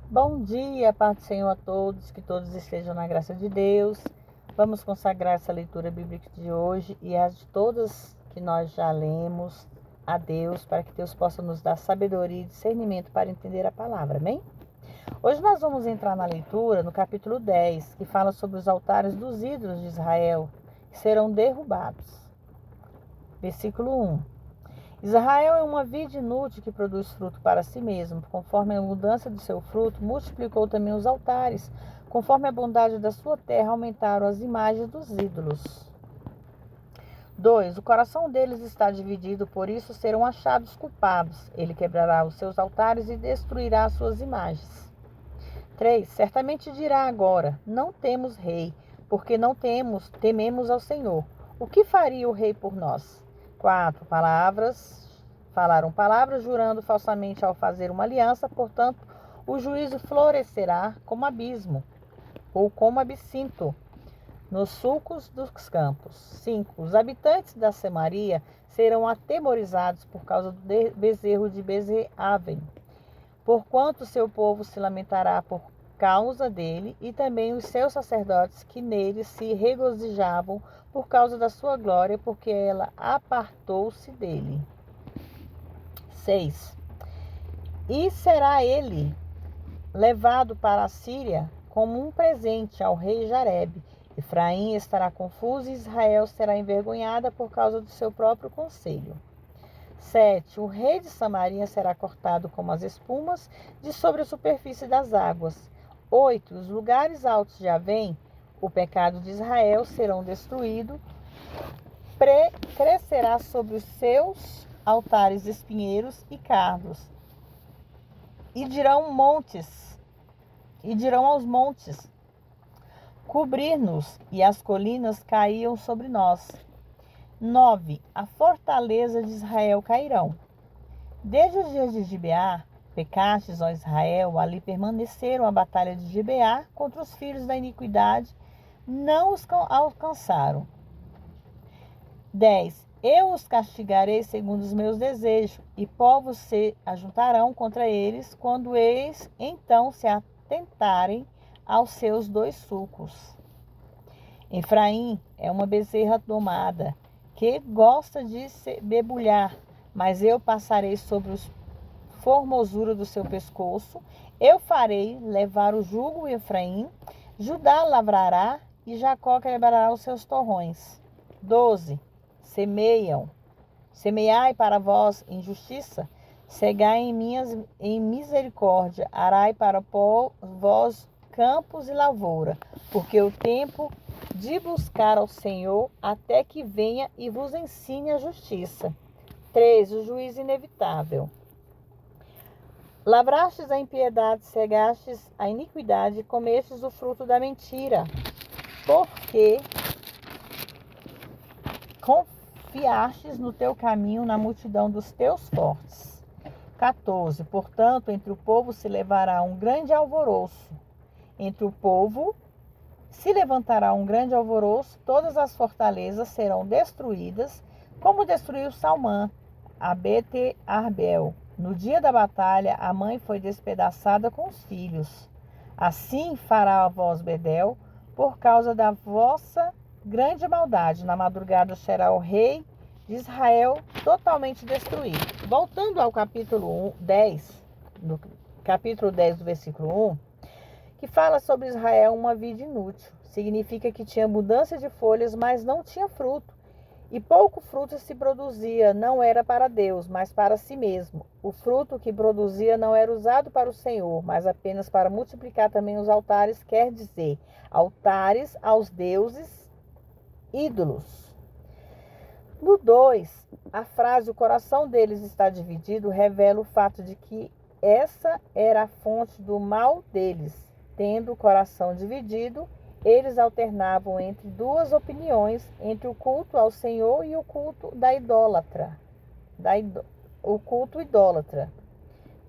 Bom dia, paz do Senhor a todos, que todos estejam na graça de Deus. Vamos consagrar essa leitura bíblica de hoje e as de todas que nós já lemos a Deus, para que Deus possa nos dar sabedoria e discernimento para entender a palavra, amém? Hoje nós vamos entrar na leitura no capítulo 10, que fala sobre os altares dos ídolos de Israel, que serão derrubados. Versículo 1. Israel é uma vide inútil que produz fruto para si mesmo. Conforme a abundância do seu fruto, multiplicou também os altares. Conforme a bondade da sua terra, aumentaram as imagens dos ídolos. 2. O coração deles está dividido, por isso serão achados culpados. Ele quebrará os seus altares e destruirá as suas imagens. 3. Certamente dirá agora: não temos rei, porque não tememos ao Senhor. O que faria o rei por nós? 4. Falaram palavras, jurando falsamente ao fazer uma aliança, portanto, o juízo florescerá como abismo, ou como absinto, nos sulcos dos campos. 5. Os habitantes da Samaria serão atemorizados por causa do bezerro de Bezê-Aven, porquanto seu povo se lamentará por causa dele, e também os seus sacerdotes que nele se regozijavam por causa da sua glória, porque ela apartou-se dele. 6. E será ele levado para a Síria como um presente ao rei Jarebe. Efraim estará confuso e Israel será envergonhada por causa do seu próprio conselho. 7. O rei de Samaria será cortado como as espumas de sobre a superfície das águas. 8. Os lugares altos de Avém, o pecado de Israel, serão destruídos. Crescerá sobre os seus altares espinheiros e cardos. E dirão aos montes: cobrir-nos, e as colinas caíam sobre nós. 9. A fortaleza de Israel cairão. Desde os dias de Gibeá, pecastes, ó Israel, ali permaneceram a batalha de Gibeá contra os filhos da iniquidade, não os alcançaram. 10. Eu os castigarei segundo os meus desejos, e povos se ajuntarão contra eles, quando eles então se atentarem aos seus dois sulcos. Efraim é uma bezerra domada, que gosta de se debulhar, mas eu passarei sobre a formosura do seu pescoço, eu farei levar o jugo Efraim, Judá lavrará e Jacó quebrará os seus torrões. 12. Semeai para vós em justiça, cegai em misericórdia, arai para vós campos e lavoura, porque o tempo de buscar ao Senhor até que venha e vos ensine a justiça. 3. O juízo inevitável. Lavrastes a impiedade, cegastes a iniquidade, comestes o fruto da mentira, porque confiastes no teu caminho na multidão dos teus fortes. 14. Portanto, entre o povo se levará um grande alvoroço. Entre o povo se levantará um grande alvoroço, todas as fortalezas serão destruídas, como destruiu Salmã, a Bete-Arbel. No dia da batalha, a mãe foi despedaçada com os filhos. Assim fará a vós, Bedel, por causa da vossa grande maldade. Na madrugada será o rei de Israel totalmente destruído. Voltando ao capítulo 10, no capítulo 10 do versículo 1, que fala sobre Israel uma vida inútil. Significa que tinha abundância de folhas, mas não tinha fruto. E pouco fruto se produzia, não era para Deus, mas para si mesmo. O fruto que produzia não era usado para o Senhor, mas apenas para multiplicar também os altares, quer dizer, altares aos deuses ídolos. No 2, a frase "o coração deles está dividido" revela o fato de que essa era a fonte do mal deles. Tendo o coração dividido, eles alternavam entre duas opiniões, entre o culto ao Senhor e o culto o culto idólatra.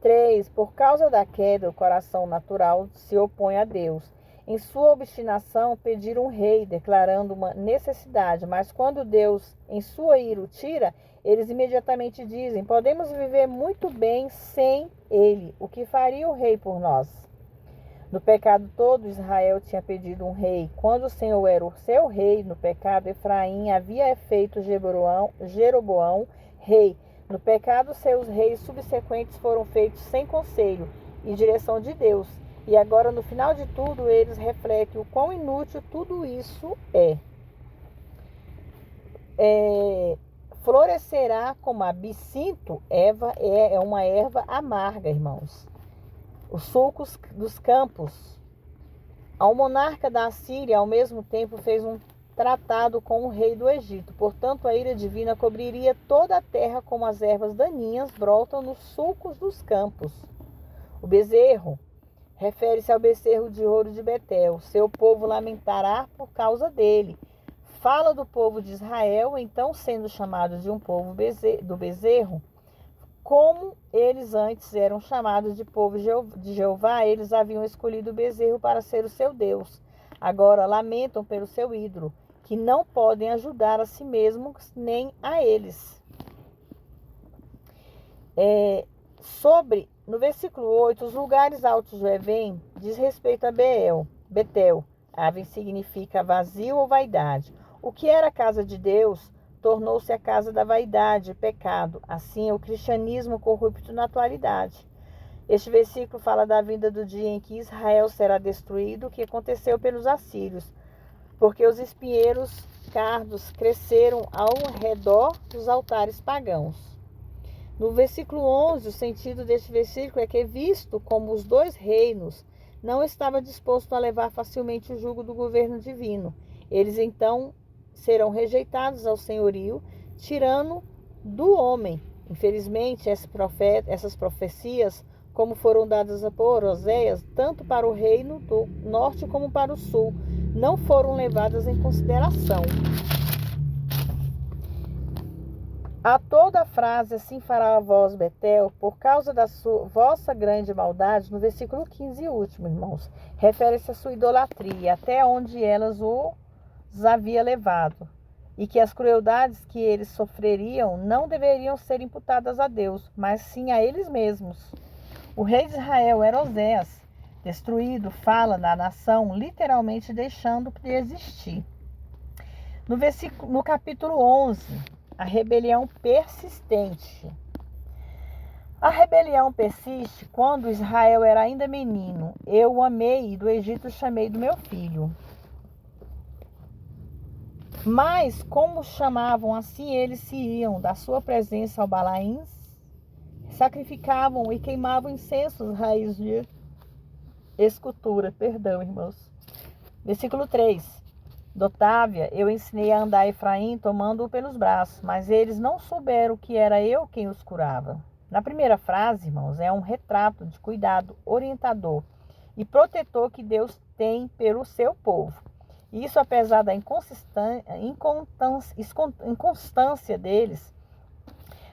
3. Por causa da queda, o coração natural se opõe a Deus. Em sua obstinação, pediram um rei, declarando uma necessidade, mas quando Deus, em sua ira, o tira, eles imediatamente dizem: podemos viver muito bem sem ele. O que faria o rei por nós? No pecado todo, Israel tinha pedido um rei. Quando o Senhor era o seu rei, no pecado, Efraim havia feito Jeroboão rei. No pecado, seus reis subsequentes foram feitos sem conselho e direção de Deus. E agora, no final de tudo, eles refletem o quão inútil tudo isso é. Florescerá como absinto, é uma erva amarga, irmãos. Os sulcos dos campos. Ao monarca da Assíria, ao mesmo tempo, fez um tratado com o rei do Egito. Portanto, a ira divina cobriria toda a terra como as ervas daninhas brotam nos sulcos dos campos. O bezerro refere-se ao bezerro de ouro de Betel. Seu povo lamentará por causa dele. Fala do povo de Israel, então sendo chamado de um povo do bezerro. Como eles antes eram chamados de povo de Jeová, eles haviam escolhido o bezerro para ser o seu Deus. Agora lamentam pelo seu ídolo, que não podem ajudar a si mesmos nem a eles. No versículo 8, os lugares altos do Evém diz respeito a Betel. Aven significa vazio ou vaidade. O que era a casa de Deus tornou-se a casa da vaidade e pecado. Assim é o cristianismo corrupto na atualidade. Este versículo fala da vinda do dia em que Israel será destruído, o que aconteceu pelos assírios, porque os espinheiros cardos cresceram ao redor dos altares pagãos. No versículo 11, o sentido deste versículo é que, visto como os dois reinos não estavam dispostos a levar facilmente o jugo do governo divino, eles então serão rejeitados ao senhorio, tirando do homem. Infelizmente, essas profecias, como foram dadas por Oséias, tanto para o reino do norte como para o sul, não foram levadas em consideração. A toda a frase, assim fará a vós, Betel, por causa da vossa grande maldade, no versículo 15 e último, irmãos, refere-se à sua idolatria, até onde elas os havia levado, e que as crueldades que eles sofreriam não deveriam ser imputadas a Deus, mas sim a eles mesmos. O rei de Israel era Oséias, destruído, fala da nação, literalmente deixando de existir. No capítulo 11, a rebelião persistente. A rebelião persiste quando Israel era ainda menino. Eu o amei e do Egito chamei do meu filho. Mas, como chamavam assim, eles se iam da sua presença ao Balaim, sacrificavam e queimavam incensos, raiz de escultura. Perdão, irmãos. Versículo 3. Dotávia, eu ensinei a andar Efraim, tomando-o pelos braços, mas eles não souberam que era eu quem os curava. Na primeira frase, irmãos, é um retrato de cuidado orientador e protetor que Deus tem pelo seu povo. Isso apesar da inconstância deles,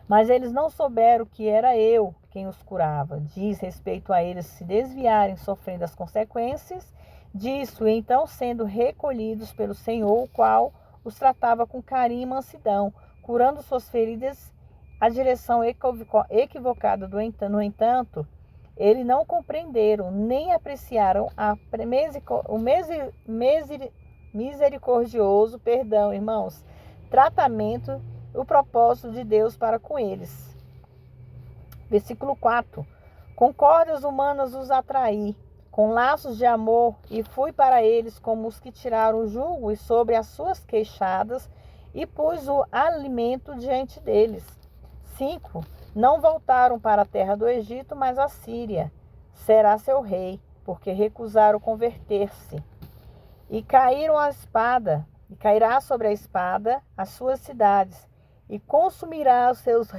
mas eles não souberam que era eu quem os curava. Diz respeito a eles se desviarem, sofrendo as consequências disso, e então sendo recolhidos pelo Senhor, o qual os tratava com carinho e mansidão, curando suas feridas. A direção equivocada, no entanto, eles não compreenderam, nem apreciaram o misericordioso, irmãos, tratamento, o propósito de Deus para com eles. Versículo 4. Com cordas humanas os atraí, com laços de amor, e fui para eles como os que tiraram o jugo, e sobre as suas queixadas, e pus o alimento diante deles. 5. Não voltaram para a terra do Egito, mas a Síria será seu rei, porque recusaram converter-se. E cairá sobre a espada as suas cidades, e consumirá os seus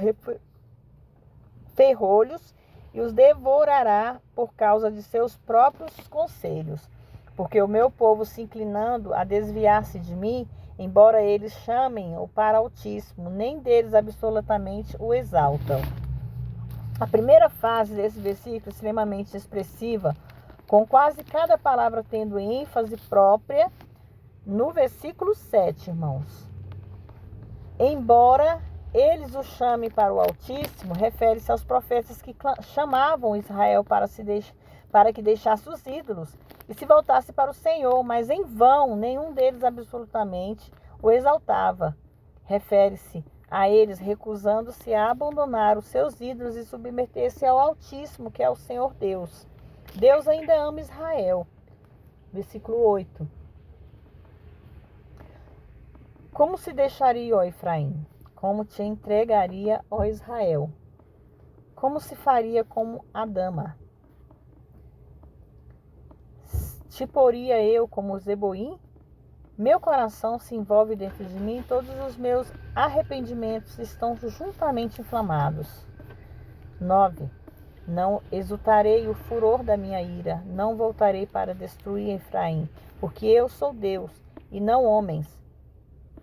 ferrolhos, e os devorará por causa de seus próprios conselhos. Porque o meu povo se inclinando a desviar-se de mim, embora eles chamem-o para Altíssimo, nem deles absolutamente o exaltam. A primeira fase desse versículo é extremamente expressiva, com quase cada palavra tendo ênfase própria. No versículo 7, irmãos. Embora eles o chamem para o Altíssimo, refere-se aos profetas que chamavam Israel para para que deixasse os ídolos e se voltasse para o Senhor, mas em vão nenhum deles absolutamente o exaltava. Refere-se a eles recusando-se a abandonar os seus ídolos e submeter-se ao Altíssimo, que é o Senhor Deus. Deus ainda ama Israel. Versículo 8. Como se deixaria, ó Efraim? Como te entregaria, ó Israel? Como se faria como Adama? Te poria eu como Zeboim? Meu coração se envolve dentro de mim, todos os meus arrependimentos estão juntamente inflamados. 9. Não exultarei o furor da minha ira, não voltarei para destruir Efraim, porque eu sou Deus, e não homens.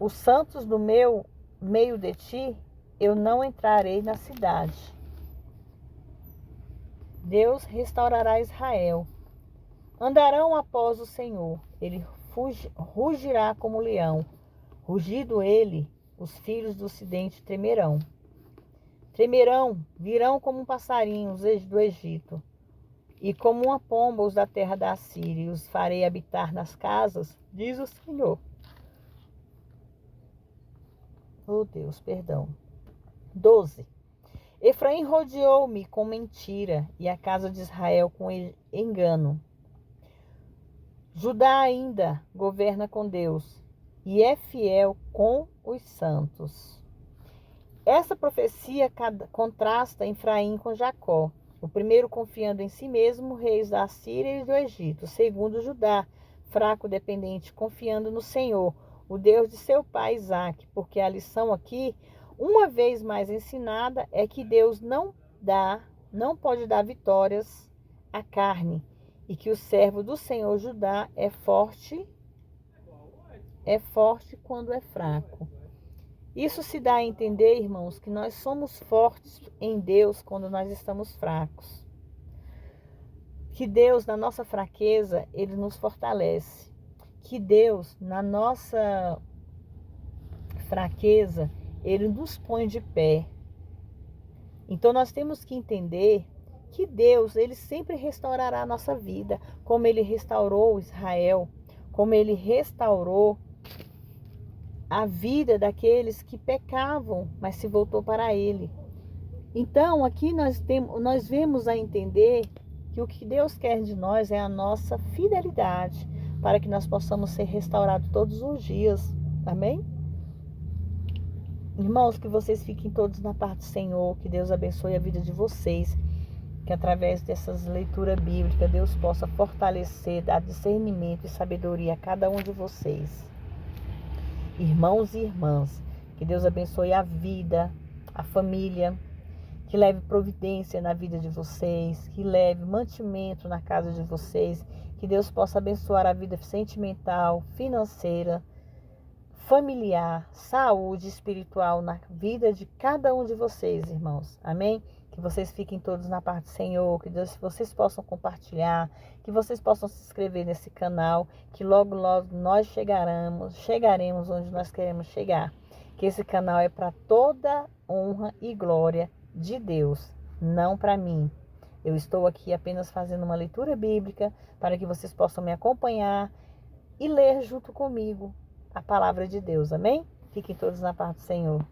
Os santos do meu meio de ti, eu não entrarei na cidade. Deus restaurará Israel. Andarão após o Senhor, ele rugirá como leão. Rugido ele, os filhos do ocidente tremerão. Tremerão, virão como um passarinho do Egito, e como uma pomba os da terra da Assíria, e os farei habitar nas casas, diz o Senhor. Oh Deus, perdão. 12. Efraim rodeou-me com mentira, e a casa de Israel com engano. Judá ainda governa com Deus, e é fiel com os santos. Essa profecia contrasta Efraim com Jacó. O primeiro confiando em si mesmo, reis da Assíria e do Egito. O segundo, Judá, fraco, dependente, confiando no Senhor, o Deus de seu pai Isaque. Porque a lição aqui, uma vez mais ensinada, é que Deus não pode dar vitórias à carne, e que o servo do Senhor Judá é forte quando é fraco. Isso se dá a entender, irmãos, que nós somos fortes em Deus quando nós estamos fracos. Que Deus, na nossa fraqueza, Ele nos fortalece. Que Deus, na nossa fraqueza, Ele nos põe de pé. Então nós temos que entender que Deus, Ele sempre restaurará a nossa vida, como Ele restaurou Israel, como Ele restaurou a vida daqueles que pecavam, mas se voltou para Ele. Então, aqui nós vemos a entender que o que Deus quer de nós é a nossa fidelidade, para que nós possamos ser restaurados todos os dias. Amém? Irmãos, que vocês fiquem todos na paz do Senhor, que Deus abençoe a vida de vocês, que através dessas leituras bíblicas, Deus possa fortalecer, dar discernimento e sabedoria a cada um de vocês. Irmãos e irmãs, que Deus abençoe a vida, a família, que leve providência na vida de vocês, que leve mantimento na casa de vocês, que Deus possa abençoar a vida sentimental, financeira, familiar, saúde espiritual na vida de cada um de vocês, irmãos. Amém? Que vocês fiquem todos na paz do Senhor, que vocês possam compartilhar, que vocês possam se inscrever nesse canal, que logo, logo nós chegaremos onde nós queremos chegar. Que esse canal é para toda honra e glória de Deus, não para mim. Eu estou aqui apenas fazendo uma leitura bíblica para que vocês possam me acompanhar e ler junto comigo a palavra de Deus. Amém? Fiquem todos na paz do Senhor.